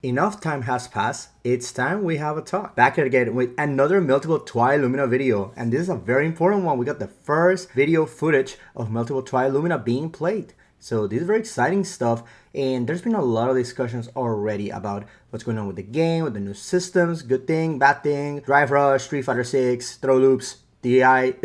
Enough time has passed, it's time we have a talk. Back here again with another multiple Twi-Lumina video, and this is a very important one. We got the first video footage of multiple Twi-Lumina being played. So this is very exciting stuff, and there's been a lot of discussions already about what's going on with the game, with the new systems, good thing, bad thing, Drive Rush, Street Fighter 6, throw loops, DI.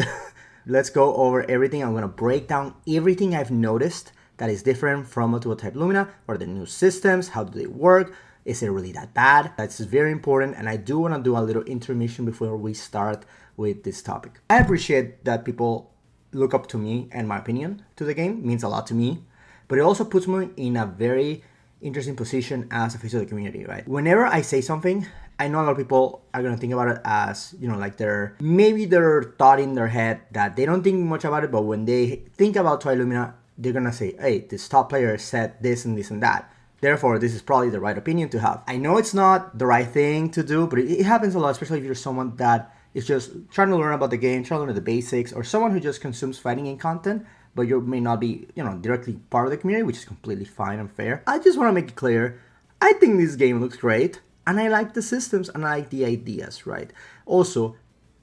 Let's go over everything. I'm gonna break down everything I've noticed that is different from multiple type Lumina. What are the new systems? How do they work? Is it really that bad? That's very important, and I do want to do a little intermission before we start with this topic. I appreciate that people look up to me and my opinion to the game. It means a lot to me, but it also puts me in a very interesting position as a face of the community, right? Whenever I say something, I know a lot of people are gonna think about it as, like maybe they're thought in their head that they don't think much about it, but when they think about Twi-Lumina, they're gonna say, hey, this top player said this and this and that. Therefore, this is probably the right opinion to have. I know it's not the right thing to do, but it happens a lot, especially if you're someone that is just trying to learn about the game, trying to learn the basics, or someone who just consumes fighting game content, but you may not be, directly part of the community, which is completely fine and fair. I just want to make it clear, I think this game looks great, and I like the systems, and I like the ideas, right? Also,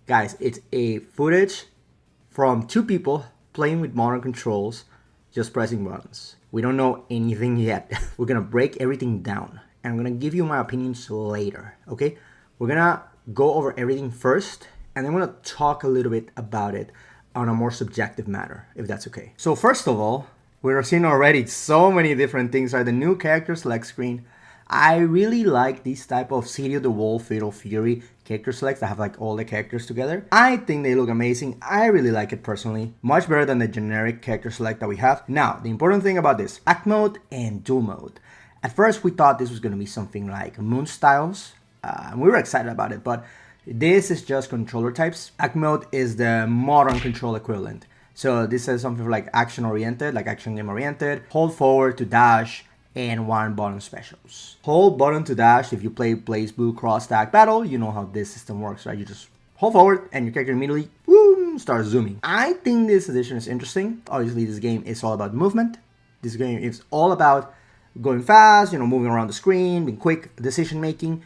guys, it's a footage from two people playing with modern controls, just pressing buttons. We don't know anything yet. We're gonna break everything down, and I'm gonna give you my opinions later, okay? We're gonna go over everything first, and then we're gonna talk a little bit about it on a more subjective matter, if that's okay. So first of all, we're seeing already so many different things, right? The new character select screen. I really like this type of City of the Wolf, Fatal Fury character selects that have like all the characters together. I think they look amazing. I really like it personally. Much better than the generic character select that we have. Now, the important thing about this, act mode and duel mode. At first, we thought this was going to be something like Moon Styles. And we were excited about it, but this is just controller types. Act mode is the modern control equivalent. So this is something like action oriented, like action game oriented. Hold forward to dash, and one button specials. Hold button to dash. If you play Blaze Blue Cross Tag Battle, you know how this system works, right? You just hold forward and your character immediately starts zooming. I think this addition is interesting. Obviously, this game is all about movement. This game is all about going fast, moving around the screen, being quick, decision making.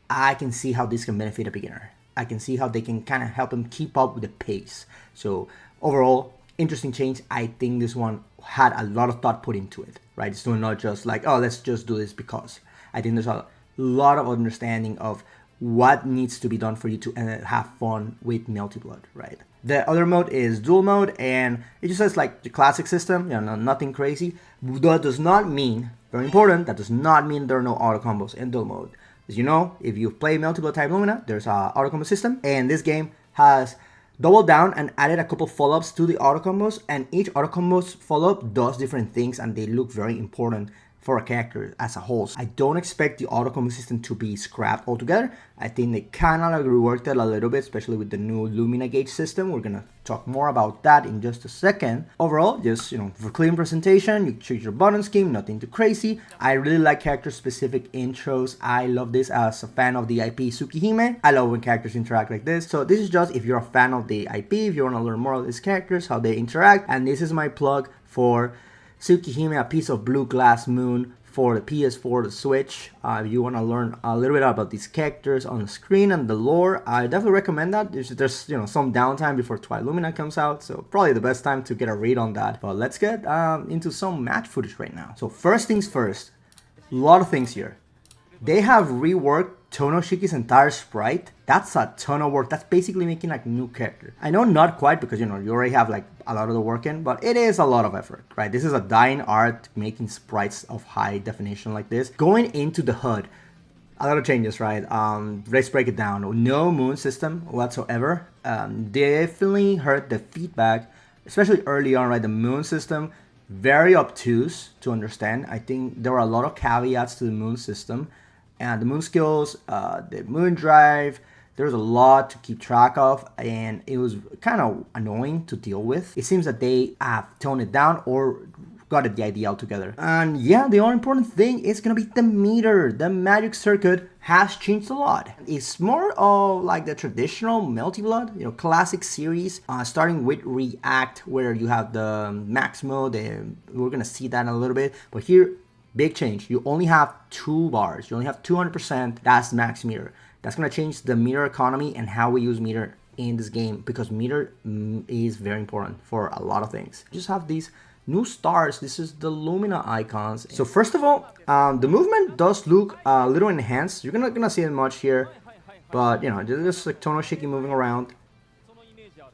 I can see how this can benefit a beginner. I can see how they can kind of help him keep up with the pace. So overall, interesting change. I think this one had a lot of thought put into it, right? It's not just like, oh, let's just do this because. I think there's a lot of understanding of what needs to be done for you to have fun with Melty Blood, right? The other mode is duel mode, and it just says like the classic system, nothing crazy. That does not mean, very important, that does not mean there are no auto combos in duel mode. As you know, if you play Melty Blood type Lumina, there's a auto combo system, and this game has doubled down and added a couple follow-ups to the auto combos, and each auto combos follow-up does different things, and they look very important for a character as a whole. So I don't expect the auto combo system to be scrapped altogether. I think they kind of like reworked it a little bit, especially with the new Lumina gauge system. We're gonna talk more about that in just a second. Overall, just for clean presentation, you choose your button scheme, nothing too crazy. I really like character specific intros. I love this as a fan of the IP Tsukihime. I love when characters interact like this. So this is just if you're a fan of the IP, if you want to learn more of these characters, how they interact, and this is my plug for Tsukihime, A Piece of Blue Glass Moon for the PS4, the Switch. If you want to learn a little bit about these characters on the screen and the lore, I definitely recommend that. There's some downtime before Twi-Lumina comes out, so probably the best time to get a read on that. But let's get into some match footage right now. So first things first, a lot of things here. They have reworked Tonoshiki's entire sprite. That's a ton of work. That's basically making like a new character. I know not quite because you already have like a lot of the work in, but it is a lot of effort, right? This is a dying art making sprites of high definition like this. Going into the HUD, a lot of changes, right? Let's break it down. No moon system whatsoever. Definitely hurt the feedback, especially early on, right? The moon system, very obtuse to understand. I think there were a lot of caveats to the moon system. And the moon skills, the moon drive, there's a lot to keep track of, and it was kind of annoying to deal with. It seems that they have toned it down or got the idea altogether. And yeah, the only important thing is gonna be the meter. The magic circuit has changed a lot. It's more of like the traditional Melty Blood, classic series, starting with React, where you have the max mode, and we're gonna see that in a little bit. But here, Big change. You only have 2 bars. You only have 200%. That's max meter. That's going to change the meter economy and how we use meter in this game, because meter is very important for a lot of things. You just have these new stars. This is the Lumina icons. So first of all, the movement does look a little enhanced. You're not gonna see it much here, but you know, just like Tono Shiki moving around.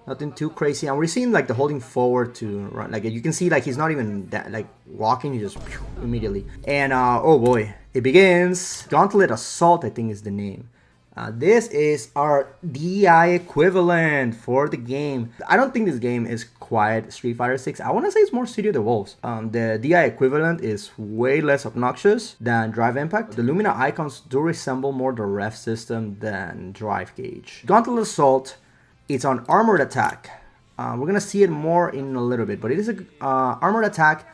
Nothing too crazy. And we're seeing like the holding forward to run. Like you can see, like he's not even that, like walking. He just immediately. And oh boy, it begins. Gauntlet Assault, I think, is the name. This is our DI equivalent for the game. I don't think this game is quite Street Fighter 6. I want to say it's more City of the Wolves. The DI equivalent is way less obnoxious than Drive Impact. The Lumina icons do resemble more the ref system than Drive Gauge. Gauntlet Assault, it's on armored attack. We're going to see it more in a little bit, but it is a armored attack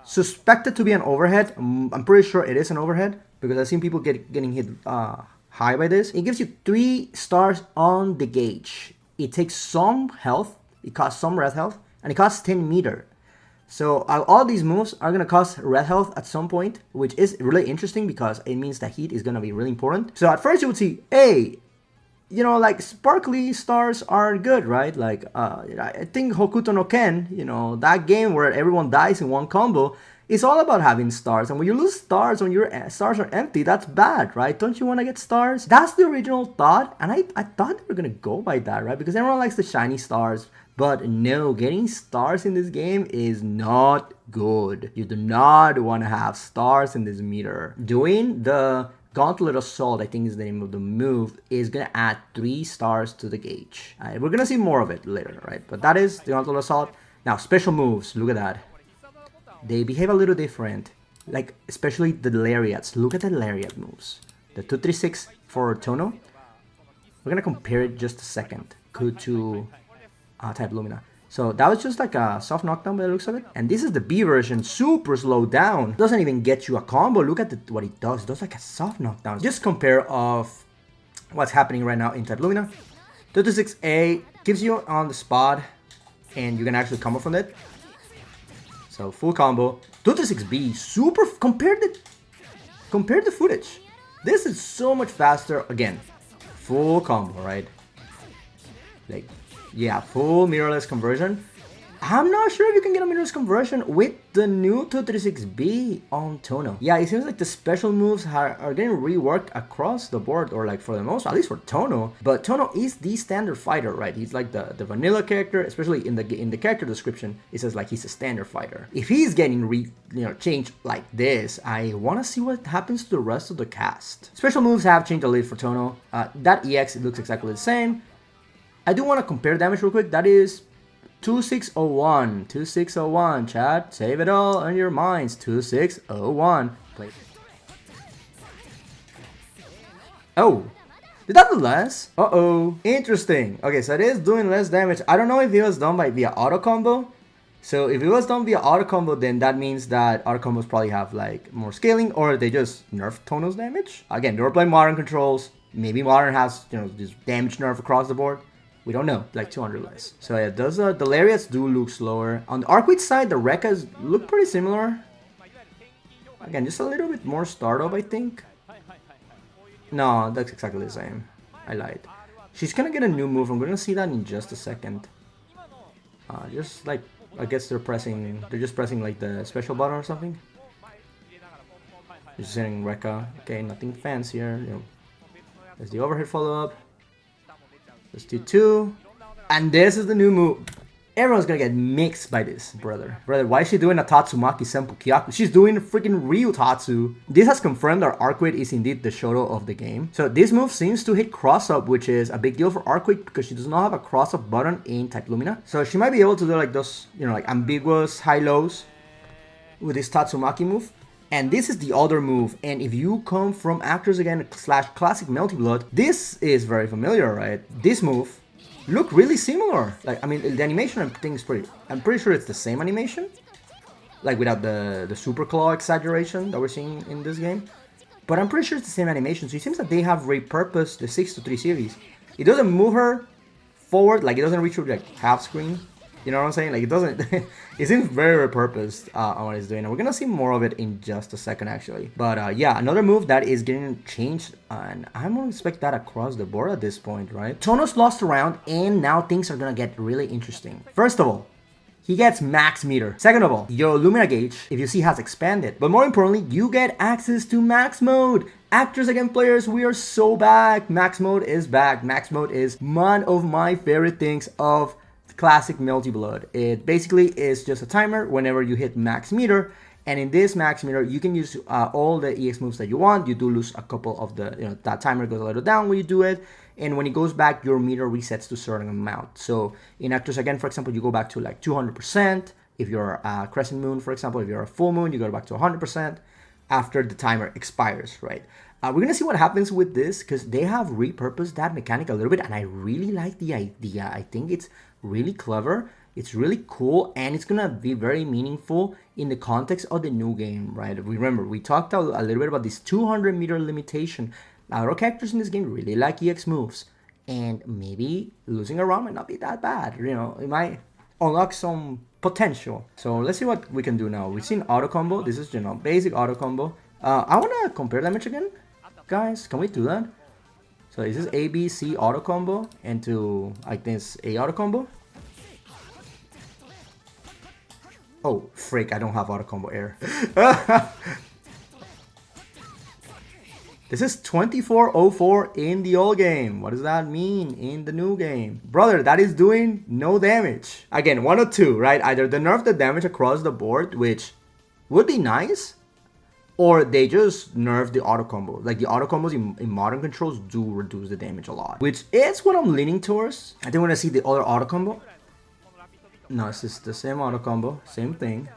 suspected to be an overhead. I'm pretty sure it is an overhead because I've seen people getting hit high by this. It gives you 3 stars on the gauge. It takes some health, it costs some red health, and it costs 10 meter. So all these moves are going to cost red health at some point, which is really interesting because it means that heat is going to be really important. So at first you would see, hey, you know, like sparkly stars are good, right? Like I think Hokuto no Ken, you know, that game where everyone dies in one combo, it's all about having stars. And when you lose stars, when your stars are empty, that's bad, right? Don't you want to get stars? That's the original thought. And I thought they were going to go by that, right? Because everyone likes the shiny stars. But no, getting stars in this game is not good. You do not want to have stars in this meter. Doing the Gauntlet Assault, I think is the name of the move, is going to add 3 stars to the gauge. We're going to see more of it later, right? But that is the Gauntlet Assault. Now, special moves. Look at that. They behave a little different, like especially the lariats. Look at the lariat moves. The 236 for Tono. We're gonna compare it just a second to Twi-Lumina. So that was just like a soft knockdown by the looks of it. And this is the B version, super slowed down. Doesn't even get you a combo. Look at what it does. It does like a soft knockdown. Just compare of what's happening right now in Twi-Lumina. 226A gives you on the spot, and you can actually combo from it. So full combo. 236B, super compared the footage. This is so much faster. Again, full combo, right? Like, yeah, full mirrorless conversion. I'm not sure if you can get a mirrorless conversion with the new 236B on Tono. Yeah, it seems like the special moves are getting reworked across the board, or like for the most, at least for Tono. But Tono is the standard fighter, right? He's like the vanilla character, especially in the character description. It says like he's a standard fighter. If he's getting changed like this, I want to see what happens to the rest of the cast. Special moves have changed a little for Tono. That EX, it looks exactly the same. I do want to compare damage real quick. That is 2601, 2601, chat, save it all on your minds, 2601. Play. Oh, did that do less? Uh-oh, interesting. Okay, so it is doing less damage. I don't know if it was done via auto combo. So if it was done via auto combo, then that means that auto combos probably have like more scaling, or they just nerfed Tono's damage. Again, they were playing modern controls. Maybe modern has, you know, this damage nerf across the board. We don't know, like 200 less. So yeah, those the lariats do look slower. On the Arcwit side, the Rekkas look pretty similar. Again, just a little bit more startup, I think. No, that's exactly the same. I lied. She's gonna get a new move. I'm gonna see that in just a second. Just like, I guess they're just pressing like the special button or something. Just saying Rekka. Okay, nothing fancier. You know, there's the overhead follow up. Let's do 2. And this is the new move. Everyone's gonna get mixed by this, brother. Why is she doing a Tatsumaki Senpu Kyaku? She's doing a freaking Ryu Tatsu. This has confirmed that Arcwit is indeed the Shoto of the game. So this move seems to hit cross-up, which is a big deal for Arcwit because she does not have a cross-up button in Twi-Lumina. So she might be able to do like those, you know, like ambiguous high-lows with this Tatsumaki move. And this is the other move, and if you come from Actors Again / Classic Melty Blood, this is very familiar, right? This move look really similar. Like, I mean, the animation I think is I'm pretty sure it's the same animation, like without the super claw exaggeration that we're seeing in this game. But I'm pretty sure it's the same animation, so it seems that they have repurposed the 6-3 series. It doesn't move her forward, like it doesn't reach her like half screen. You know what I'm saying? Like, it doesn't, it seems very repurposed on what he's doing. And we're gonna see more of it in just a second, actually. But yeah, another move that is getting changed, and I'm gonna expect that across the board at this point, right? Tono's lost a round, and now things are gonna get really interesting. First of all, he gets max meter. Second of all, your Lumina gauge, if you see, has expanded. But more importantly, you get access to max mode. Actors against players, we are so back. Max mode is back. Max mode is one of my favorite things of classic Melty Blood. It basically is just a timer whenever you hit max meter. And in this max meter, you can use all the EX moves that you want. You do lose a couple of the, that timer goes a little down when you do it. And when it goes back, your meter resets to a certain amount. So in Actors Again, for example, you go back to like 200%. If you're a crescent moon, for example, if you're a full moon, you go back to 100% after the timer expires, right? We're going to see what happens with this because they have repurposed that mechanic a little bit. And I really like the idea. I think it's really clever. It's really cool, and it's gonna be very meaningful in the context of the new game, right? Remember, we talked a little bit about this 200-meter limitation. A lot of characters in this game really like EX moves, and maybe losing a round might not be that bad. You know, it might unlock some potential. So let's see what we can do now. We've seen auto combo. This is, you know, basic auto combo. I wanna compare damage again, guys. Can we do that? So is this A, B, C auto combo into like this A auto combo? Oh, freak, I don't have auto combo air. This is 2404 in the old game. What does that mean in the new game? Brother, that is doing no damage. Again, one of two, right? Either they nerf the damage across the board, which would be nice, or they just nerf the auto combo. Like, the auto combos in modern controls do reduce the damage a lot, which is what I'm leaning towards. I think we're gonna see the other auto combo. No, it's just the same auto combo, same thing.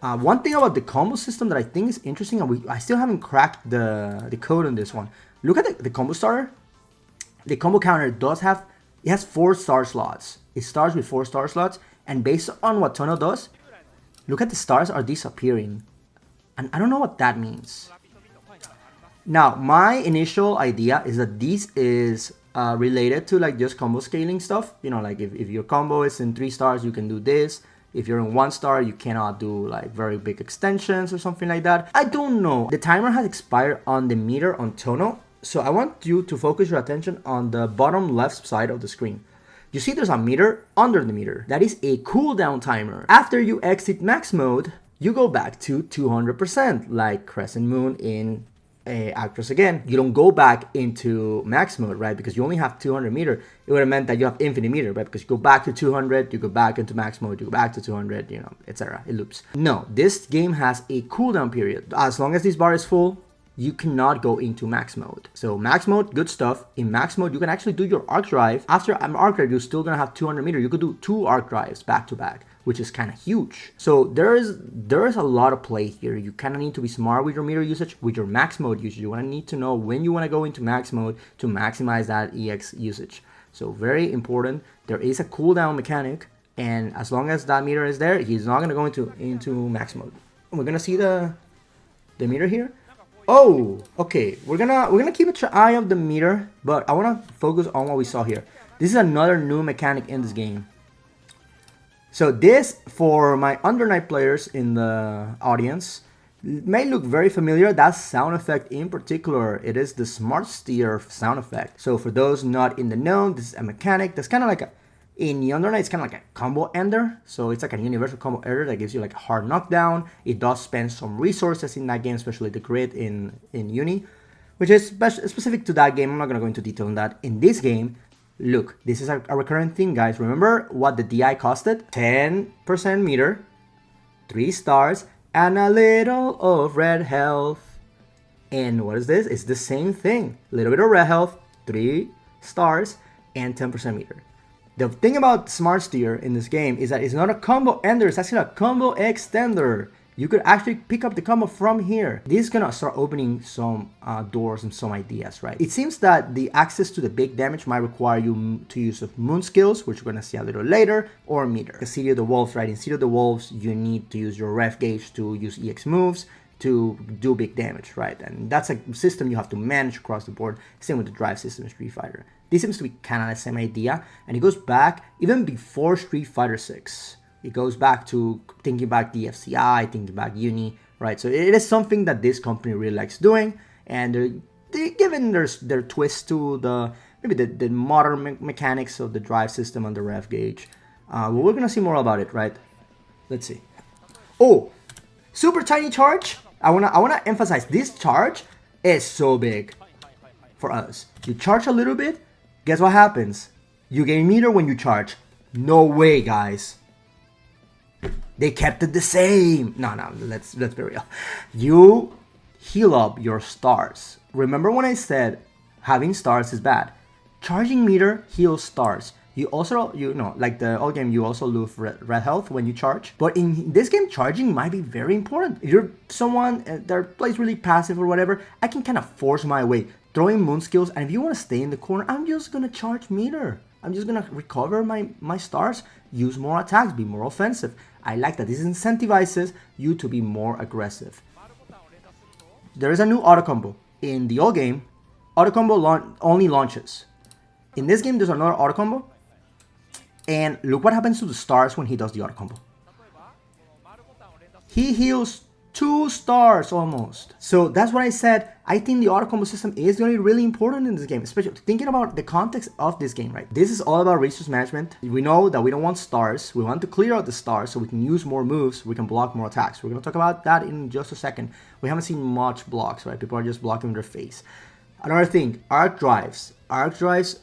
One thing about the combo system that I think is interesting, and I still haven't cracked the code on this one. Look at the combo starter. The combo counter it has 4 star slots. It starts with 4 star slots, and based on what Tono does, look at the stars are disappearing. And I don't know what that means. Now, my initial idea is that this is related to like just combo scaling stuff. You know, like if your combo is in 3 stars, you can do this. If you're in 1 star, you cannot do like very big extensions or something like that. I don't know. The timer has expired on the meter on Tono. So I want you to focus your attention on the bottom left side of the screen. You see there's a meter under the meter. That is a cooldown timer. After you exit max mode, you go back to 200%, like Crescent Moon in Actors Again. You don't go back into max mode, right? Because you only have 200 meter. It would have meant that you have infinite meter, right? Because you go back to 200, you go back into max mode, you go back to 200, you know, etc. It loops. No, this game has a cooldown period. As long as this bar is full, you cannot go into max mode. So max mode, good stuff. In max mode, you can actually do your arc drive. After an arc drive, you're still gonna have 200 meter. You could do 2 arc drives back to back, which is kind of huge. So there is a lot of play here. You kind of need to be smart with your meter usage, with your max mode usage. You want to need to know when you want to go into max mode to maximize that EX usage. So very important. There is a cooldown mechanic, and as long as that meter is there, he's not going to go into max mode. We're gonna see the meter here. Oh, okay. We're gonna keep an eye on the meter, but I want to focus on what we saw here. This is another new mechanic in this game. So this, for my Under Night players in the audience, may look very familiar. That sound effect in particular, it is the Smart Steer sound effect. So for those not in the know, this is a mechanic that's kind of like in the Under Night, it's kind of like a combo ender. So it's like a universal combo ender that gives you like a hard knockdown. It does spend some resources in that game, especially the grid in Uni, which is specific to that game. I'm not going to go into detail on that. In this game, look, this is a recurrent thing, guys. Remember what the DI costed? 10% meter, 3 stars, and a little of red health. And what is this? It's the same thing. A little bit of red health, 3 stars, and 10% meter. The thing about Smart Steer in this game is that it's not a combo ender, it's actually a combo extender. You could actually pick up the combo from here. This is gonna start opening some doors and some ideas, right? It seems that the access to the big damage might require you to use of moon skills, which we're gonna see a little later, or meter. The City of the Wolves, right? In City of the Wolves, you need to use your ref gauge to use EX moves. to do big damage, right? And that's a system you have to manage across the board. Same with the drive system in Street Fighter. This seems to be kind of the same idea, and it goes back even before Street Fighter 6. It goes back to thinking back DFCI, thinking back Uni, right? So it is something that this company really likes doing, and they're giving their twist to the maybe the modern mechanics of the drive system and the rev gauge. Well, we're gonna see more about it, right? Let's see. Oh, super tiny charge. I wanna emphasize this charge is so big for us. You charge a little bit, guess what happens? You gain meter when you charge. No way, guys. They kept it the same. No, let's be real. You heal up your stars. Remember when I said having stars is bad? Charging meter heals stars. You also, like the old game, you also lose red health when you charge. But in this game, charging might be very important. If you're someone that plays really passive or whatever, I can kind of force my way, throwing moon skills. And if you want to stay in the corner, I'm just going to charge meter. I'm just going to recover my stars, use more attacks, be more offensive. I like that this incentivizes you to be more aggressive. There is a new auto combo. In the old game, auto combo only launches. In this game, there's another auto combo. And look what happens to the stars when he does the auto combo. He heals 2 stars almost. So that's what I said. I think the auto combo system is going to be really important in this game, especially thinking about the context of this game, right? This is all about resource management. We know that we don't want stars. We want to clear out the stars so we can use more moves. We can block more attacks. We're going to talk about that in just a second. We haven't seen much blocks, right? People are just blocking their face. Another thing, arc drives. Arc drives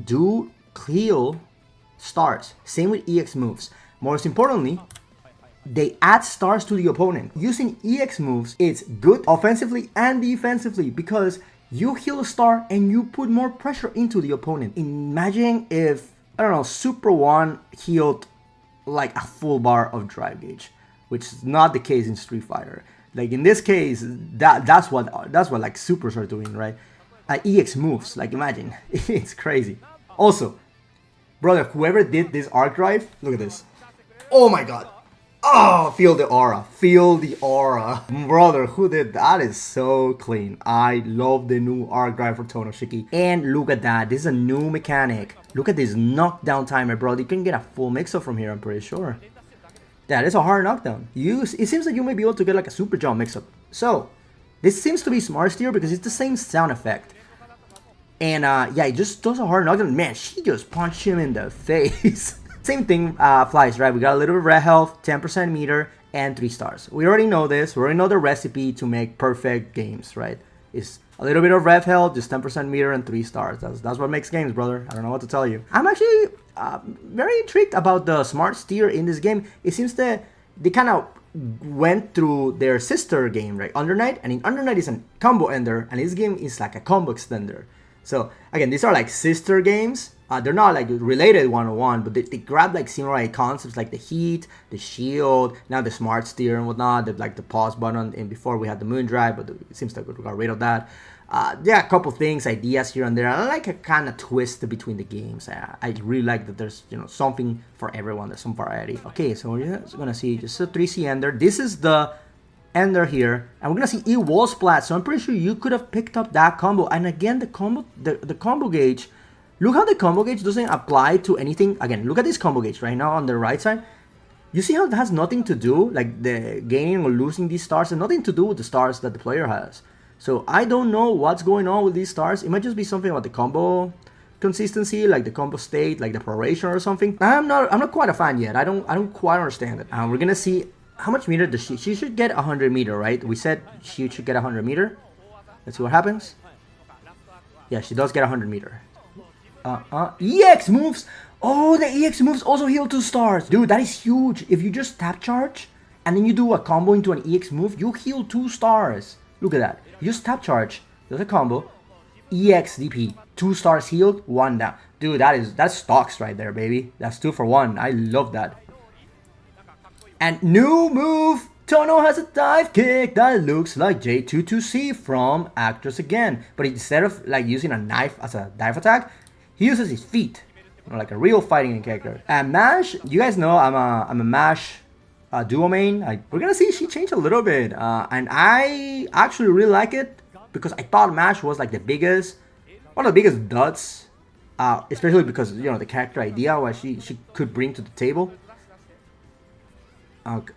do heal stars. Same with EX moves. Most importantly, they add stars to the opponent. Using EX moves, it's good offensively and defensively because you heal a star and you put more pressure into the opponent. Imagine if, I don't know, Super 1 healed like a full bar of drive gauge, which is not the case in Street Fighter. Like in this case, that's what like supers are doing, right? EX moves, like imagine, it's crazy. Also, brother, whoever did this arc drive, look at this. Oh my god. Oh, feel the aura. Feel the aura. Brother, who did that? Is so clean. I love the new arc drive for Tonoshiki. And look at that. This is a new mechanic. Look at this knockdown timer, bro. You can get a full mix-up from here, I'm pretty sure. That is a hard knockdown. It seems like you may be able to get like a super jump mix-up. So, this seems to be smart steer because it's the same sound effect. And yeah, it just does a hard knockdown. Man, she just punched him in the face. Same thing flies, right? We got a little bit of red health, 10% meter, and 3 stars. We already know this. We already know the recipe to make perfect games, right? It's a little bit of red health, just 10% meter, and 3 stars. That's what makes games, brother. I don't know what to tell you. I'm actually very intrigued about the smart steer in this game. It seems that they kind of went through their sister game, right? Undernight, and in Undernight is a combo ender, and this game is like a combo extender. So again, these are like sister games. They're not like related one-on-one, but they grab like similar concepts like the heat, the shield, now the smart steer and whatnot. They've like the pause button, and before we had the moon drive, but it seems like we got rid of that. Yeah, a couple things, ideas here and there. I like a kind of twist between the games. I really like that there's something for everyone. There's some variety. Okay, so we're just gonna see just a 3C ender. This is the ender here, and we're gonna see E-wall splat. So I'm pretty sure you could have picked up that combo. And again, the combo gauge. Look how the combo gauge doesn't apply to anything. Again, look at this combo gauge right now on the right side. You see how it has nothing to do, like the gaining or losing these stars, and nothing to do with the stars that the player has. So I don't know what's going on with these stars. It might just be something about the combo consistency, like the combo state, like the proration or something. I'm not quite a fan yet. I don't quite understand it. We're gonna see how much meter does she should get 100 meter, right? We said she should get 100 meter. Let's see what happens. Yeah, she does get 100 meter. EX moves. Oh, the EX moves also heal 2 stars. Dude, that is huge. If you just tap charge and then you do a combo into an EX move, you heal 2 stars. Look at that. You just tap charge. There's a combo. EX DP. 2 stars healed, 1 down. Dude, that's stocks right there, baby. That's 2 for 1. I love that. And new move. Tono has a dive kick that looks like J22C from Actress again. But instead of like using a knife as a dive attack, he uses his feet, like a real fighting character. And Mash, you guys know I'm a Mash duo main. We're gonna see she changed a little bit, and I actually really like it because I thought Mash was like one of the biggest duds, especially because the character idea what she could bring to the table.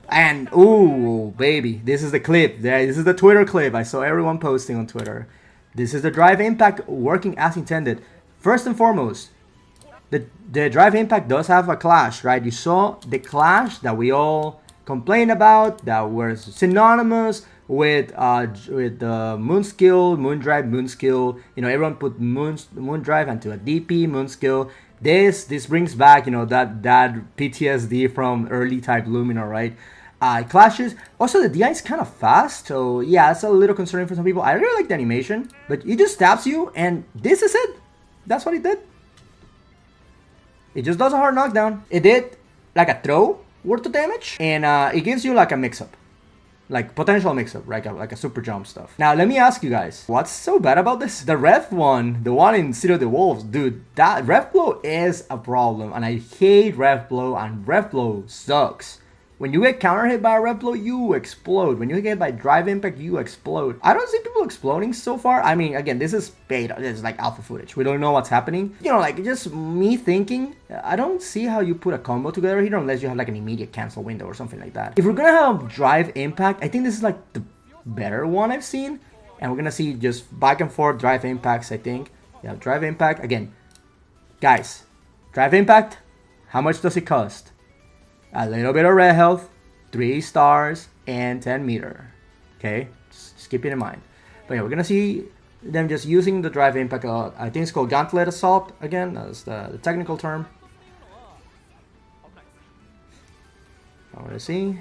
And ooh, baby, this is the clip. This is the Twitter clip. I saw everyone posting on Twitter. This is the drive impact working as intended. First and foremost, the drive impact does have a clash, right? You saw the clash that we all complained about that was synonymous with the moon skill, moon drive, moon skill. Everyone put moon drive into a DP, moon skill. This brings back that PTSD from early type Lumina, right? Clashes. Also, the DI is kind of fast, so yeah, it's a little concerning for some people. I really like the animation, but it just stabs you, and this is it. That's what it did. It just does a hard knockdown. It did like a throw worth of damage, and it gives you like a mix-up. Like potential mix-up, right? Like a super jump stuff. Now, let me ask you guys, what's so bad about this? The ref one, the one in City of the Wolves, dude, that ref blow is a problem. And I hate ref blow, and ref blow sucks. When you get counter hit by a ref blow, you explode. When you get hit by drive impact, you explode. I don't see people exploding so far. I mean, again, this is beta. This is like alpha footage. We don't know what's happening. Like just me thinking, I don't see how you put a combo together here unless you have like an immediate cancel window or something like that. If we're gonna have drive impact, I think this is like the better one I've seen. And we're gonna see just back and forth drive impacts, I think. Yeah, drive impact. Again, guys, drive impact, how much does it cost? A little bit of red health, 3 stars, and 10 meter. Okay, just keep it in mind. But yeah, we're gonna see them just using the drive impact. I think it's called Gauntlet Assault. Again, that's the technical term. I want to see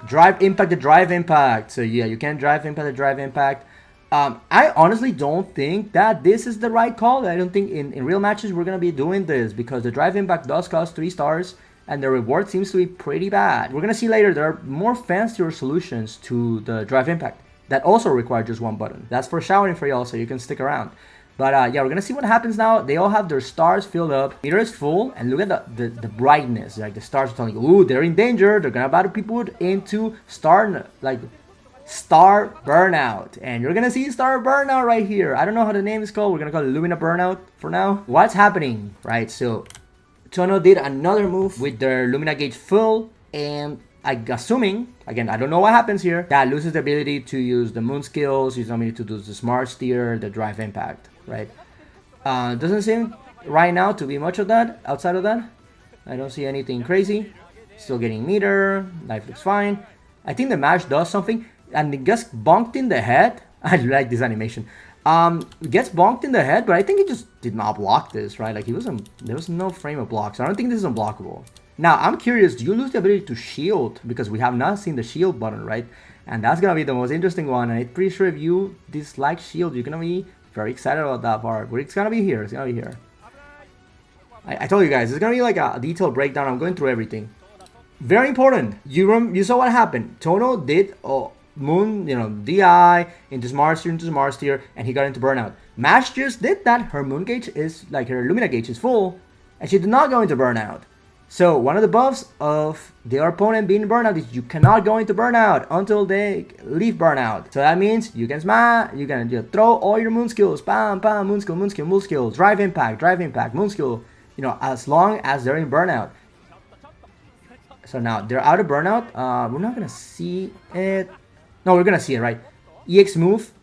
drive impact. The drive impact. So yeah, you can drive impact. The drive impact. I honestly don't think that this is the right call. I don't think in real matches we're gonna be doing this because the drive impact does cost 3 stars. And the reward seems to be pretty bad. We're gonna see later there are more fancier solutions to the drive impact that also require just one button. That's foreshadowing for y'all, so you can stick around. But yeah, we're gonna see what happens now. They all have their stars filled up. Meter is full, and look at the brightness. Like the stars are telling you, ooh, they're in danger. They're gonna about to be put into star burnout, and you're gonna see star burnout right here. I don't know how the name is called. We're gonna call it Lumina burnout for now. What's happening, right? So Tono did another move with their Lumina gauge full, and I'm assuming, again, I don't know what happens here, that loses the ability to use the moon skills, use the ability to do the smart steer, the drive impact, right? Doesn't seem right now to be much of that. Outside of that, I don't see anything crazy. Still getting meter, life looks fine. I think the mash does something, and it gets bonked in the head. I like this animation. Gets bonked in the head, but I think he just did not block this, right? Like there was no frame of block, so I don't think this is unblockable. Now, I'm curious, do you lose the ability to shield? Because we have not seen the shield button, right? And that's gonna be the most interesting one, and I'm pretty sure if you dislike shield, you're gonna be very excited about that part. But it's gonna be here, it's gonna be here. I told you guys, it's gonna be like a detailed breakdown. I'm going through everything. Very important. You saw what happened. Tono did moon, DI into smart steer, and he got into burnout. Mash just did that. Her moon gauge is like her Lumina gauge is full, and she did not go into burnout. So one of the buffs of their opponent being burnout is you cannot go into burnout until they leave burnout. So that means you can smash, you can throw all your moon skills, bam, bam, moon skill, drive impact, moon skill. As long as they're in burnout. So now they're out of burnout. We're not gonna see it. No, we're gonna see it, right? EX move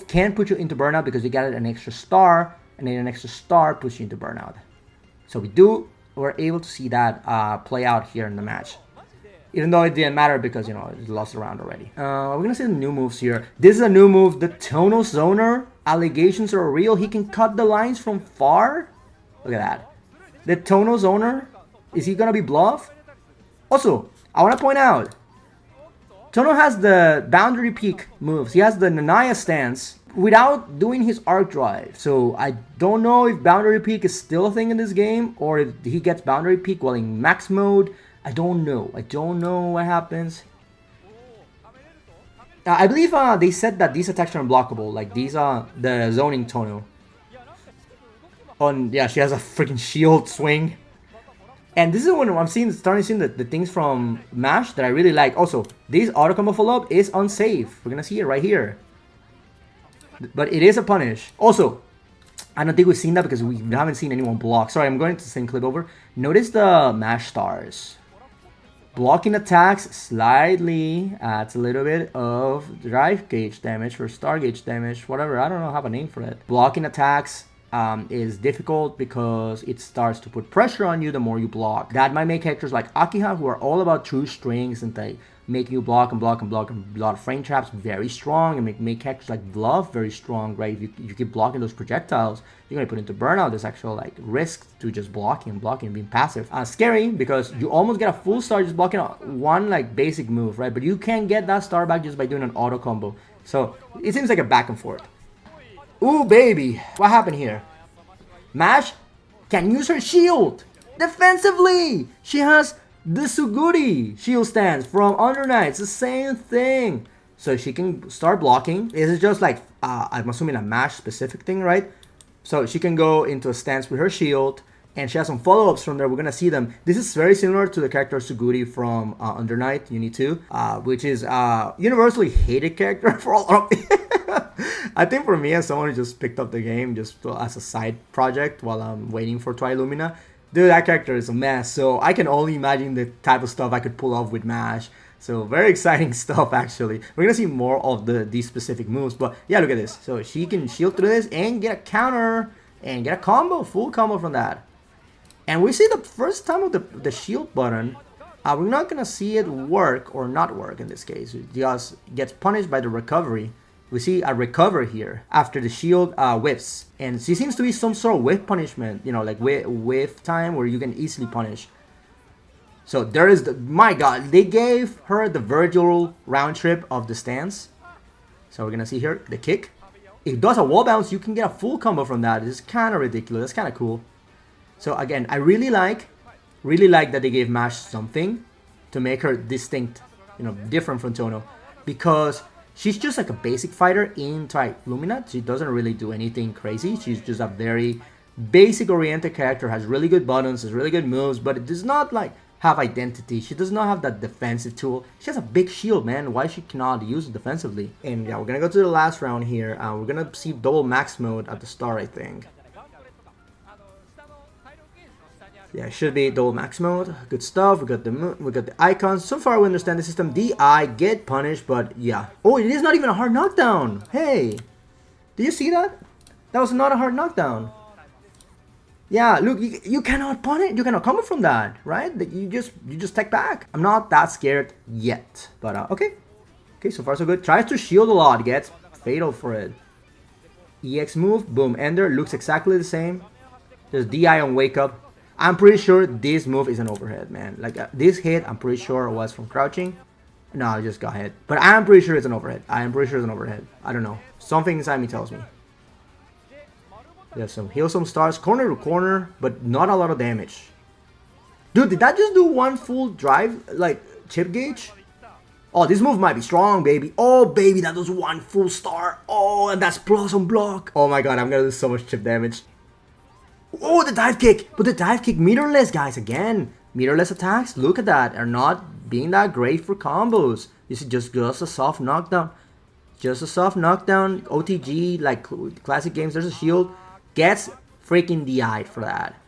can put you into burnout because you got an extra star, and then an extra star puts you into burnout. So we're able to see that play out here in the match, even though it didn't matter because it lost the round already. We're gonna see the new moves here. This is a new move, the Tono Zoner. Allegations are real. He can cut the lines from far. Look at that. The Tono Zoner. Is he gonna be bluff? Also, I want to point out, Tono has the boundary peak moves. He has the Nanaya stance without doing his arc drive. So I don't know if boundary peak is still a thing in this game, or if he gets boundary peak while in max mode. I don't know. I don't know what happens. I believe they said that these attacks are unblockable. Like these are the zoning Tono. Yeah, she has a freaking shield swing. And this is when I'm starting seeing the things from MASH that I really like. Also, this auto combo follow-up is unsafe. We're gonna see it right here. But it is a punish. Also, I don't think we've seen that because we haven't seen anyone block. Sorry, I'm going to the same clip over. Notice the MASH stars. Blocking attacks slightly adds a little bit of drive gauge damage or star gauge damage, whatever. I don't know, have a name for it. Blocking attacks is difficult because it starts to put pressure on you the more you block. That might make characters like Akiha, who are all about true strings and they making you block and block and block and a lot of frame traps very strong, and make characters like Bluff very strong, right? If you keep blocking those projectiles, you're gonna put into burnout. There's actual like risk to just blocking and being passive. Scary because you almost get a full star just blocking one like basic move, right? But you can get that star back just by doing an auto combo. So it seems like a back and forth. Ooh, baby. What happened here? MASH can use her shield defensively. She has the Suguri shield stance from Under Night. It's the same thing. So she can start blocking. This is just like, I'm assuming a MASH specific thing, right? So she can go into a stance with her shield. And she has some follow-ups from there. We're going to see them. This is very similar to the character Suguri from Under Night, Uni 2. Which is universally hated character for a lot of I think for me, as someone who just picked up the game just as a side project while I'm waiting for Twi-Lumina, dude, that character is a mess. So I can only imagine the type of stuff I could pull off with MASH. So very exciting stuff, actually. We're going to see more of these specific moves. But yeah, look at this. So she can shield through this and get a counter and get a combo, full combo from that. And we see the first time of the shield button. We're not going to see it work or not work in this case. It just gets punished by the recovery. We see a recover here after the shield whiffs. And she seems to be some sort of whiff punishment, you know, like whiff time where you can easily punish. So there is the, my god, they gave her the Virgil round trip of the stance. So we're gonna see here the kick. If it does a wall bounce, you can get a full combo from that. It's kind of ridiculous. That's kind of cool. So again, I really like that they gave MASH something to make her distinct, you know, different from Tono, because she's just like a basic fighter in Twi-Lumina. She doesn't really do anything crazy. She's just a very basic oriented character, has really good buttons, has really good moves, but it does not like have identity. She does not have that defensive tool. She has a big shield, man. Why she cannot use it defensively? And yeah, we're gonna go to the last round here. We're gonna see double max mode at the start, I think. Yeah, it should be double max mode. Good stuff. We got the icons. So far, we understand the system. DI get punished, but yeah. Oh, it is not even a hard knockdown. Hey, did you see that? That was not a hard knockdown. Yeah, look, you cannot punish. You cannot come from that, right? You just take back. I'm not that scared yet, but okay. Okay, so far so good. Tries to shield a lot. Gets fatal for it. EX move. Boom. Ender looks exactly the same. There's DI on wake up. I'm pretty sure this move is an overhead, man. Like this hit, I'm pretty sure it was from crouching. No, I just got hit. But I'm pretty sure it's an overhead. I am pretty sure it's an overhead. I don't know. Something inside me tells me. There's some heal some stars, corner to corner, but not a lot of damage. Dude, did that just do one full drive, like chip gauge? Oh, this move might be strong, baby. Oh, baby, that does one full star. Oh, and that's plus on block. Oh my god, I'm gonna do so much chip damage. Oh, the dive kick. But the dive kick, meterless, guys. Again, meterless attacks, look at that, are not being that great for combos. This is just a soft knockdown. Just a soft knockdown. OTG, like classic games, there's a shield. Gets freaking DI'd for that.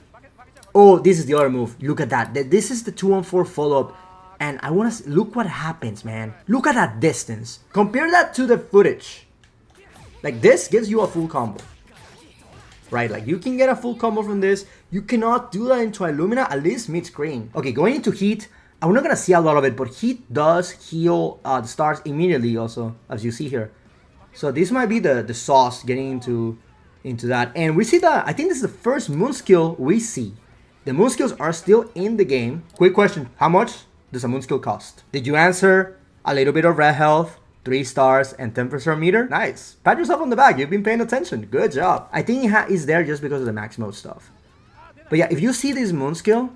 Oh, this is the other move. Look at that. This is the 2-on-4 follow-up. And I want to look what happens, man. Look at that distance. Compare that to the footage. Like this gives you a full combo. Right, like you can get a full combo from this. You cannot do that in Twi-Lumina, at least mid-screen. Okay, going into Heat. I'm not going to see a lot of it, but Heat does heal the stars immediately also, as you see here. So this might be the sauce getting into that. And we see that, I think this is the first moon skill we see. The moon skills are still in the game. Quick question, how much does a moon skill cost? Did you answer? A little bit of red health, 3 stars, and 10% meter? Nice. Pat yourself on the back, you've been paying attention. Good job. I think it's there just because of the max mode stuff. But yeah, if you see this moon skill,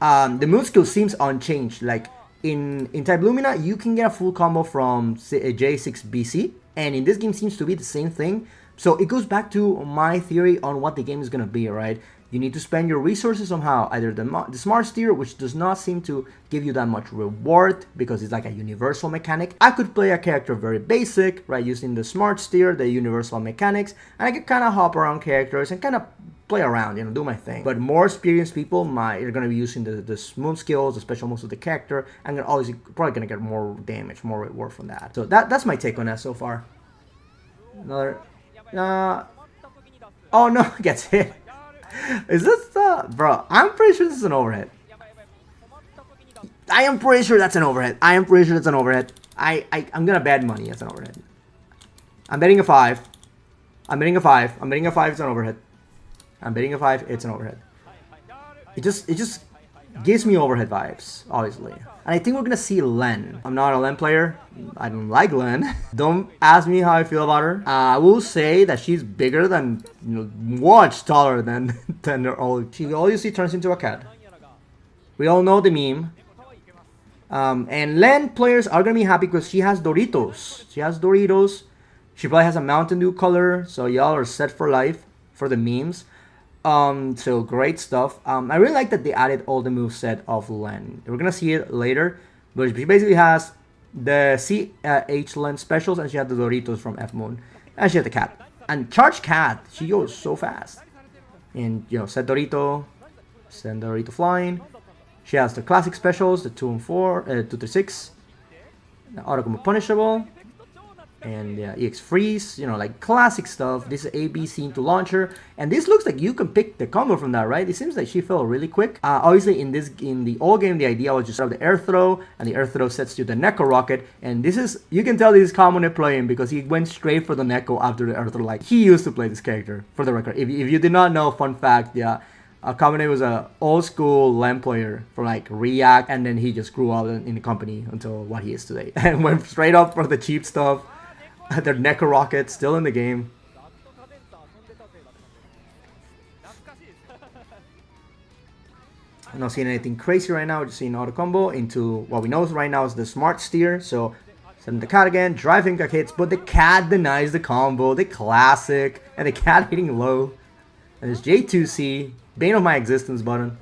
the moon skill seems unchanged. Like in Twi-Lumina, you can get a full combo from J6BC. And in this game seems to be the same thing. So it goes back to my theory on what the game is going to be, right? You need to spend your resources somehow, either the smart steer, which does not seem to give you that much reward because it's like a universal mechanic. I could play a character very basic, right, using the smart steer, the universal mechanics, and I could kind of hop around characters and kind of play around, you know, do my thing. But more experienced people are going to be using the smooth skills, the special moves of the character, and they're always probably going to get more damage, more reward from that. So that's my take on that so far. Another... oh no, gets hit. Is this bro, I'm pretty sure this is an overhead. I am pretty sure that's an overhead. I'm gonna bet money it's an overhead. I'm betting a 5. I'm betting a 5. It's an overhead. I'm betting a 5, it's an overhead. It just gives me overhead vibes, obviously. And I think we're gonna see Len. I'm not a Len player. I don't like Len. Don't ask me how I feel about her. I will say that she's bigger than, you know, much taller than her old. She obviously turns into a cat. We all know the meme. And Len players are gonna be happy because she has Doritos. She probably has a Mountain Dew color, so y'all are set for life for the memes. So great stuff. I really like that they added all the moveset of Len. We're gonna see it later, but she basically has the CH Len specials, and she had the Doritos from F Moon, and she had the cat. And Charge Cat, she goes so fast. And you know, send Dorito flying. She has the classic specials, the 2 and 4, 2 to 6, the auto combo punishable, and EX freeze, you know, like classic stuff. This is ABC into launcher, and this looks like you can pick the combo from that, right? It seems like she fell really quick. Obviously in the old game, the idea was just have the air throw, and the air throw sets you the Neko rocket, and this is, you can tell this is Kamune playing because he went straight for the Neko after the air throw. Like, he used to play this character, for the record. If you did not know, fun fact, yeah, Kamune was a old school LAN player for like React, and then he just grew up in the company until what he is today, and went straight up for the cheap stuff. Their Neko rocket still in the game. I'm not seeing anything crazy right now. We're just seeing auto combo into what we know right now is the smart steer. So send the cat again, driving cat hits, but the cat denies the combo, the classic, and the cat hitting low. And there's J2C, bane of my existence button.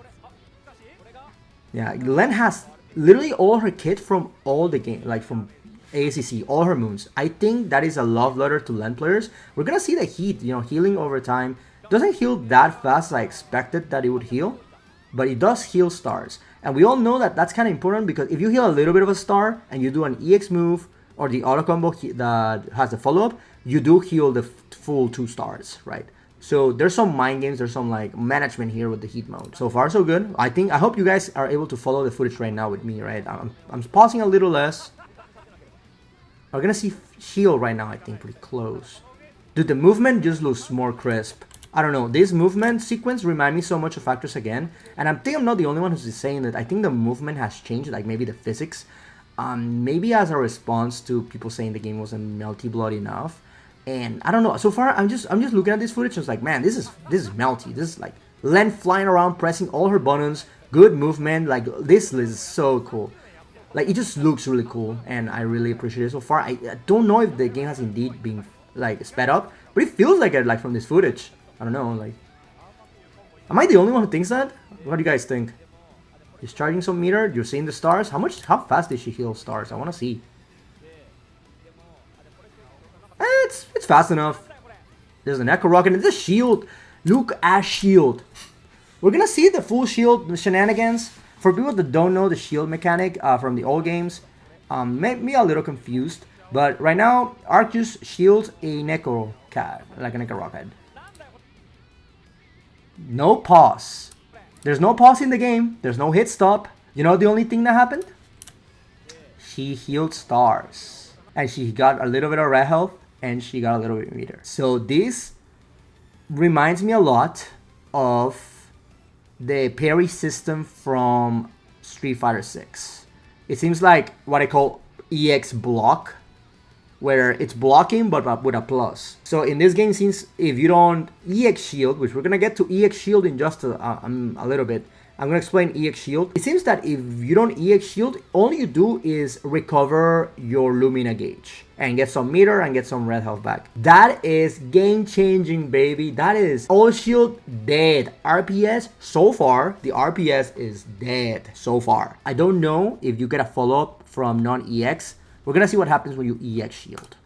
Yeah, Len has literally all her kit from all the game, like from ACC, all her moons. I think that is a love letter to Len players. We're gonna see the heat, you know, healing over time. Doesn't heal that fast as I expected that it would heal, but it does heal stars. And we all know that that's kind of important because if you heal a little bit of a star and you do an EX move or the auto combo that has the follow-up, you do heal the full 2 stars, right? So there's some mind games, there's some like management here with the heat mode. So far so good. I hope you guys are able to follow the footage right now with me, right? I'm pausing a little less. We're gonna see shield right now, I think, pretty close. Dude, the movement just looks more crisp. I don't know, this movement sequence reminds me so much of Factors again. And I think I'm not the only one who's saying that. I think the movement has changed, like maybe the physics. Maybe as a response to people saying the game wasn't Melty Blood enough. And I don't know, so far I'm just looking at this footage and it's like, man, this is Melty. This is like Len flying around, pressing all her buttons, good movement, like this is so cool. Like, it just looks really cool, and I really appreciate it so far. I don't know if the game has indeed been, like, sped up, but it feels like it, like, from this footage. I don't know, like... Am I the only one who thinks that? What do you guys think? She's charging some meter, you're seeing the stars? How fast did she heal stars? I want to see. It's fast enough. There's an Echo Rocket, and there's a shield. Look at shield. We're gonna see the full shield shenanigans. For people that don't know the shield mechanic from the old games, made me a little confused. But right now, Arceus shields a Neko cat, like a Neko rocket. No pause. There's no pause in the game. There's no hit stop. You know the only thing that happened? She healed stars. And she got a little bit of red health, and she got a little bit of meter. So this reminds me a lot of the parry system from Street Fighter 6. It seems like what I call EX block, where it's blocking but with a plus. So in this game, since if you don't EX shield, which we're gonna get to EX shield in just a little bit, I'm gonna explain EX shield. It seems that if you don't EX shield, all you do is recover your Lumina gauge and get some meter and get some red health back. That is game changing, baby. That is all shield dead. RPS so far, the RPS is dead so far. I don't know if you get a follow up from non-EX. We're gonna see what happens when you EX shield.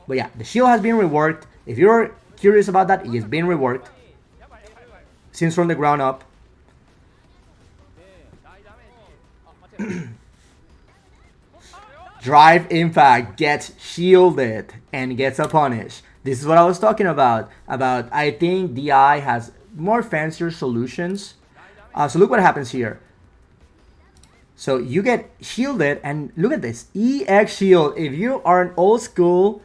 But yeah, the shield has been reworked. If you're curious about that, it has been reworked since from the ground up. Drive Impact gets shielded and gets a punish. This is what I was talking about. I think DI has more fancier solutions. So look what happens here. So you get shielded, and look at this EX shield. If you are an old school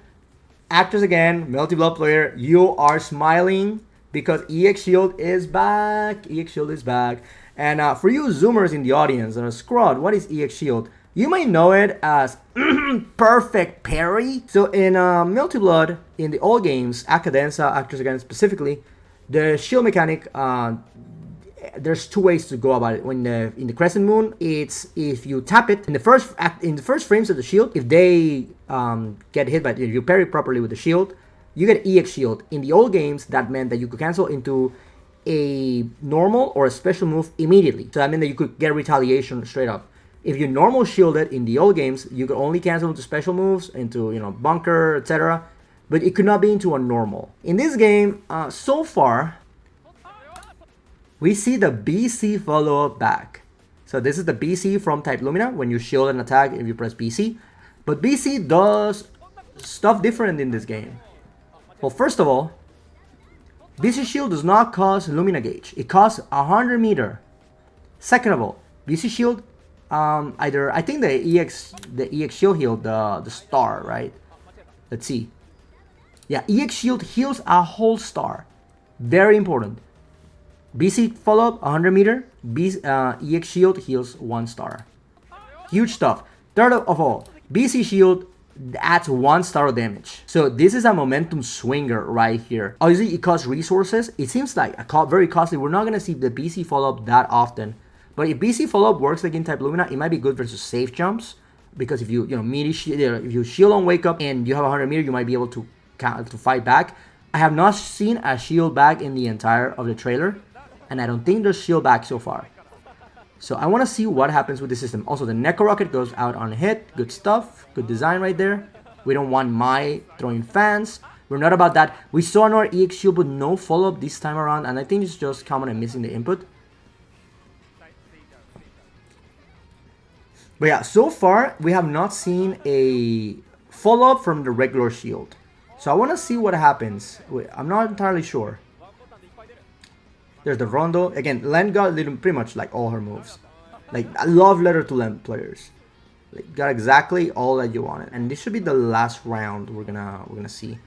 Actors Again Melty Blood player, you are smiling because EX shield is back. EX shield is back. And for you Zoomers in the audience, Scrawt, what is EX shield? You might know it as perfect parry. So in Melty Blood, in the old games, Acadenza, Actors Again specifically, the shield mechanic, there's two ways to go about it. When in the Crescent Moon, it's if you tap it in the first frames of the shield, if they get hit by it, if you parry properly with the shield, you get EX shield. In the old games, that meant that you could cancel into a normal or a special move immediately. So that meant that you could get retaliation straight up. If you normal shielded in the old games, you could only cancel into special moves, into bunker, etc. But it could not be into a normal. In this game, so far, we see the BC follow-up back. So this is the BC from Twi-Lumina when you shield an attack if you press BC. But BC does stuff different in this game. Well, first of all, BC shield does not cost Lumina gauge. It costs 100 meter. Second of all, BC shield, I think the EX shield healed the star, right? Let's see. Yeah, EX shield heals a whole star. Very important. BC follow-up, 100 meter. EX shield heals 1 star. Huge stuff. Third of all, BC shield adds 1 star of damage. So this is a momentum swinger right here. Obviously, it costs resources. It seems like very costly. We're not going to see the BC follow-up that often. But if BC follow-up works like in Twi-Lumina, it might be good versus safe jumps. Because if you if you shield on wake up and you have 100 meter, you might be able to fight back. I have not seen a shield back in the entire of the trailer. And I don't think there's shield back so far. So I want to see what happens with the system. Also, the Neko Rocket goes out on hit. Good stuff. Good design right there. We don't want Mai throwing fans. We're not about that. We saw another EX shield, but no follow-up this time around. And I think it's just common and missing the input. But yeah, so far, we have not seen a follow-up from the regular shield. So I want to see what happens. I'm not entirely sure. There's the Rondo. Again, Len got pretty much like all her moves. Like, a love letter to Len players. Like, got exactly all that you wanted. And this should be the last round we're gonna see.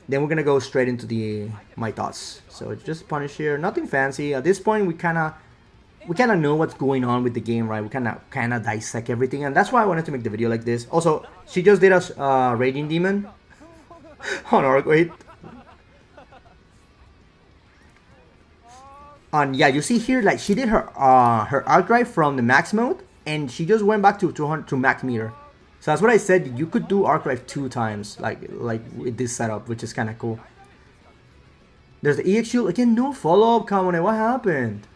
Then we're gonna go straight into my thoughts. So it's just punish here. Nothing fancy. At this point, we kinda know what's going on with the game, right? We kinda dissect everything, and that's why I wanted to make the video like this. Also, she just did a Raging Demon on Arcwait. And yeah, you see here, like, she did her arc drive from the max mode, and she just went back to 200 to max meter. So that's what I said. You could do arc drive 2 times, like with this setup, which is kind of cool. There's the EX shield again. No follow up, Kamone. What happened?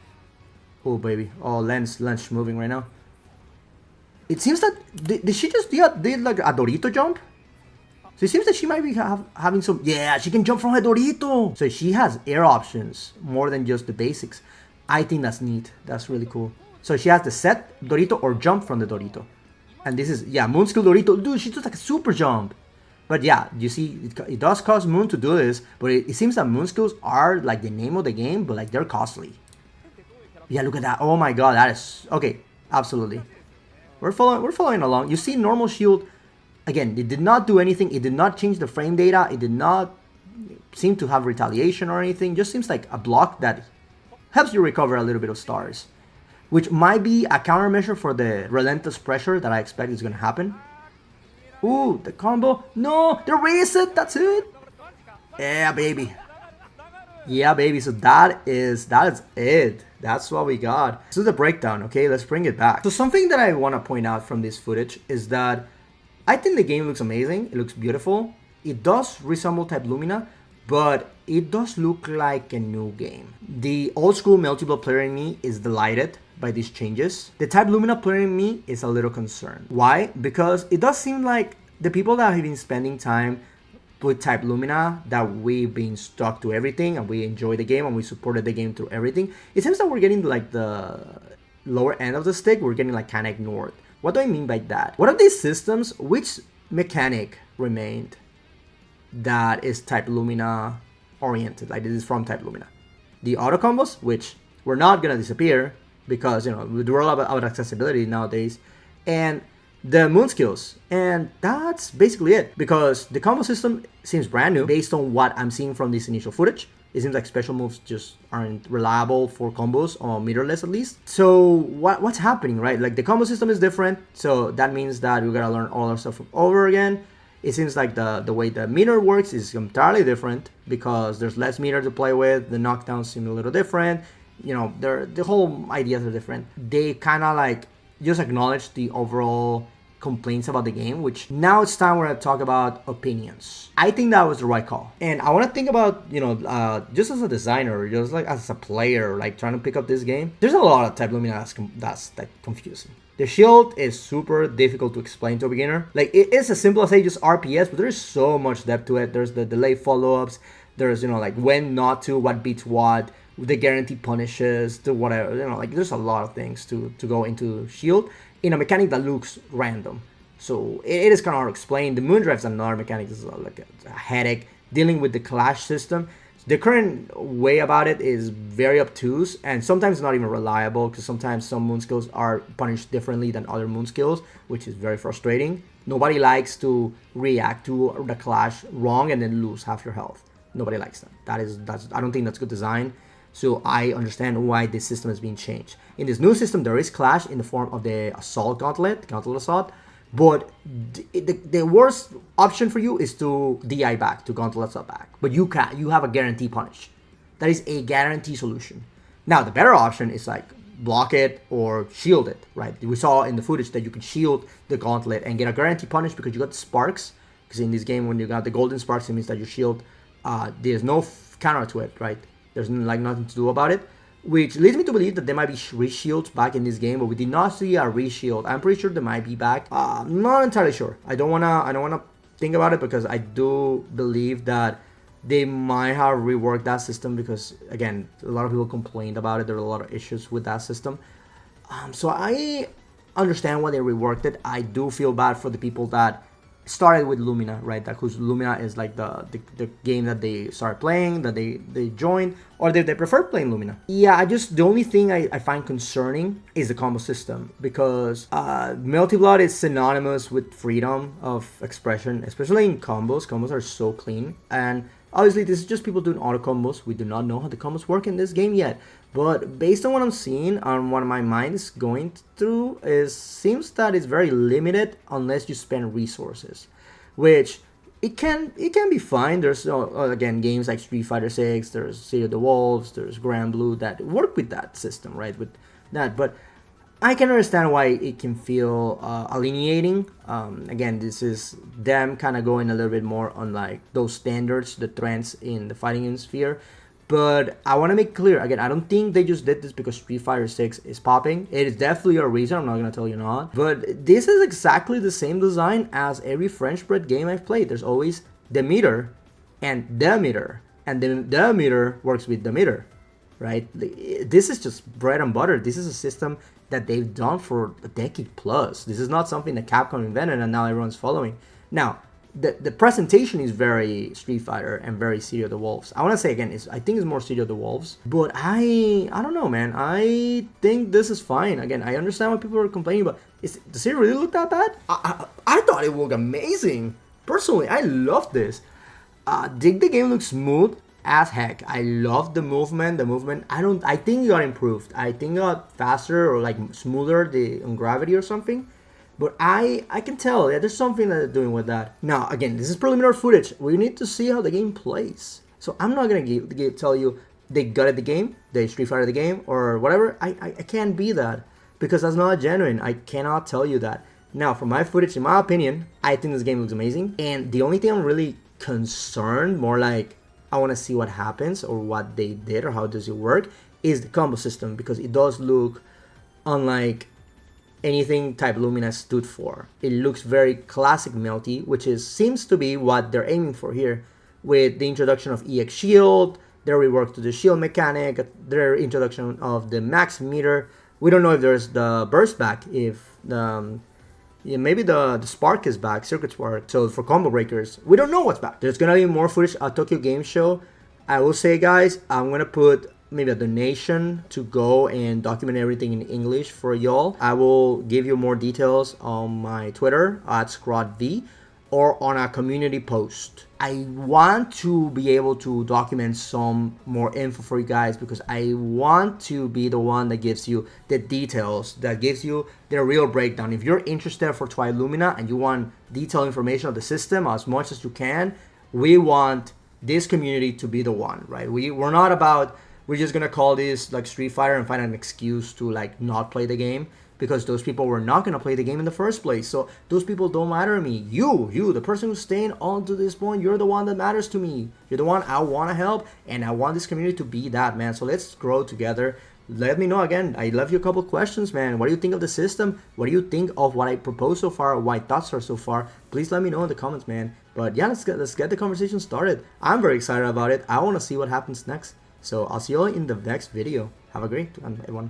Oh baby. Oh, Lens moving right now. It seems that did she just did like a Dorito jump? So it seems that she might be having some... Yeah, she can jump from her Dorito. So she has air options more than just the basics. I think that's neat. That's really cool. So she has the set Dorito or jump from the Dorito. And this is... Yeah, Moon Skill Dorito. Dude, she does like a super jump. But yeah, you see, it does cost Moon to do this. But it seems that Moon Skills are like the name of the game. But like, they're costly. Yeah, look at that. Oh my god, that is... Okay, absolutely. We're following along. You see normal shield... Again, it did not do anything. It did not change the frame data. It did not seem to have retaliation or anything. Just seems like a block that helps you recover a little bit of stars. Which might be a countermeasure for the relentless pressure that I expect is going to happen. Ooh, the combo. No, the reset. That's it. Yeah, baby. Yeah, baby. So that is it. That's what we got. This is the breakdown. Okay, let's bring it back. So something that I want to point out from this footage is that I think the game looks amazing. It looks beautiful. It does resemble Twi-Lumina, but it does look like a new game. The old school Melty Blood player in me is delighted by these changes. The Twi-Lumina player in me is a little concerned. Why? Because it does seem like the people that have been spending time with Twi-Lumina, that we've been stuck to everything and we enjoy the game and we supported the game through everything, it seems that we're getting like the lower end of the stick. We're getting like kind of ignored. What do I mean by that? What of these systems, which mechanic remained that is Twi-Lumina oriented, like this is from Twi-Lumina? The auto combos, which were not gonna disappear because, you know, we're all about accessibility nowadays, and the moon skills, and that's basically it, because the combo system seems brand new based on what I'm seeing from this initial footage. It seems like special moves just aren't reliable for combos, or meterless at least. So what's happening, right? Like the combo system is different, so that means that we gotta learn all our stuff over again. It seems like the way the meter works is entirely different because there's less meter to play with. The knockdowns seem a little different. You know, the whole ideas are different. They kind of like just acknowledge the overall complaints about the game, which now it's time where I talk about opinions. I think that was the right call. And I want to think about, you know, just as a designer, just like as a player, like trying to pick up this game, there's a lot of Twi-Lumina that's like confusing. The shield is super difficult to explain to a beginner. Like, it is as simple as, say, just RPS, but there's so much depth to it. There's the delay follow-ups. There's, you know, like when not to, what beats what, the guarantee punishes, the whatever, you know, like there's a lot of things to go into shield in a mechanic that looks random. So it is kind of hard to explain. The moon drive is another mechanic. This is like a headache dealing with the clash system. The current way about it is very obtuse and sometimes not even reliable, because sometimes some moon skills are punished differently than other moon skills, which is very frustrating. Nobody likes to react to the clash wrong and then lose half your health. Nobody likes that. That's I don't think that's good design. So I understand why this system is being changed. In this new system, there is clash in the form of the Assault Gauntlet Assault, but the worst option for you is to DI back, to Gauntlet Assault back. But you have a guarantee punish. That is a guarantee solution. Now, the better option is like block it or shield it, right? We saw in the footage that you can shield the Gauntlet and get a guarantee punish because you got the sparks. Because in this game, when you got the golden sparks, it means that your shield, there's no counter to it, right? There's like nothing to do about it, which leads me to believe that there might be re-shields back in this game, but we did not see a re-shield. I'm pretty sure there might be back. I'm not entirely sure. I don't wanna think about it because I do believe that they might have reworked that system because, again, a lot of people complained about it. There were a lot of issues with that system. So I understand why they reworked it. I do feel bad for the people that started with Lumina, right? That whose Lumina is like the game that they started playing, that they joined, or they prefer playing Lumina. Yeah, the only thing I find concerning is the combo system, because Melty Blood is synonymous with freedom of expression, especially in combos. Combos are so clean, and obviously this is just people doing auto combos. We do not know how the combos work in this game yet, but based on what I'm seeing and what my mind is going through, seems that it's very limited unless you spend resources, which it can be fine. There's again games like Street Fighter 6, there's City of the Wolves, there's Grand Blue that work with that system, right? With that, but I can understand why it can feel alienating. Again, this is them kind of going a little bit more on like those standards, the trends in the fighting game sphere. But I want to make clear, again, I don't think they just did this because Street Fighter 6 is popping. It is definitely a reason, I'm not going to tell you not. But this is exactly the same design as every French bread game I've played. There's always the meter and the meter. And then the meter works with the meter, right? This is just bread and butter. This is a system that they've done for a decade plus. This is not something that Capcom invented and now everyone's following. Now, the presentation is very Street Fighter and very City of the Wolves. I want to say again, I think it's more City of the Wolves, but I don't know, man. I think this is fine. Again, I understand what people are complaining about. Does it really look that bad? I thought it looked amazing. Personally, I love this. Did the game look smooth as heck? I love the movement. I think it got improved. I think it got faster or like smoother on gravity or something. But I can tell, yeah, there's something that they're doing with that. Now, again, this is preliminary footage. We need to see how the game plays. So I'm not gonna tell you they gutted the game, they Street Fighter the game, or whatever. I can't be that, because that's not genuine. I cannot tell you that. Now, from my footage, in my opinion, I think this game looks amazing. And the only thing I'm really concerned, more like I want to see what happens or what they did or how does it work, is the combo system, because it does look unlike anything Twi-Lumina stood for. It looks very classic Melty, which seems to be what they're aiming for here, with the introduction of EX Shield, their rework to the shield mechanic, their introduction of the max meter. We don't know if there's the burst back, if the yeah, maybe the spark is back, circuit spark. So for combo breakers, we don't know what's back. There's gonna be more footage at Tokyo Game Show. I will say, guys, I'm gonna put maybe a donation to go and document everything in English for y'all. I will give you more details on my Twitter at ScrawtV, or on a community post. I want to be able to document some more info for you guys, because I want to be the one that gives you the details, that gives you the real breakdown. If you're interested for Twi-Lumina and you want detailed information of the system as much as you can, we want this community to be the one, right? We're not about, we're just gonna call this like Street Fighter and find an excuse to like not play the game, because those people were not going to play the game in the first place. So those people don't matter to me. You, the person who's staying on to this point, you're the one that matters to me. You're the one I want to help, and I want this community to be that, man. So let's grow together. Let me know. Again, I left you a couple questions, man. What do you think of the system? What do you think of what I proposed so far? What my thoughts are so far? Please let me know in the comments, man. But yeah, let's get the conversation started. I'm very excited about it. I want to see what happens next. So I'll see you all in the next video. Have a great one, everyone.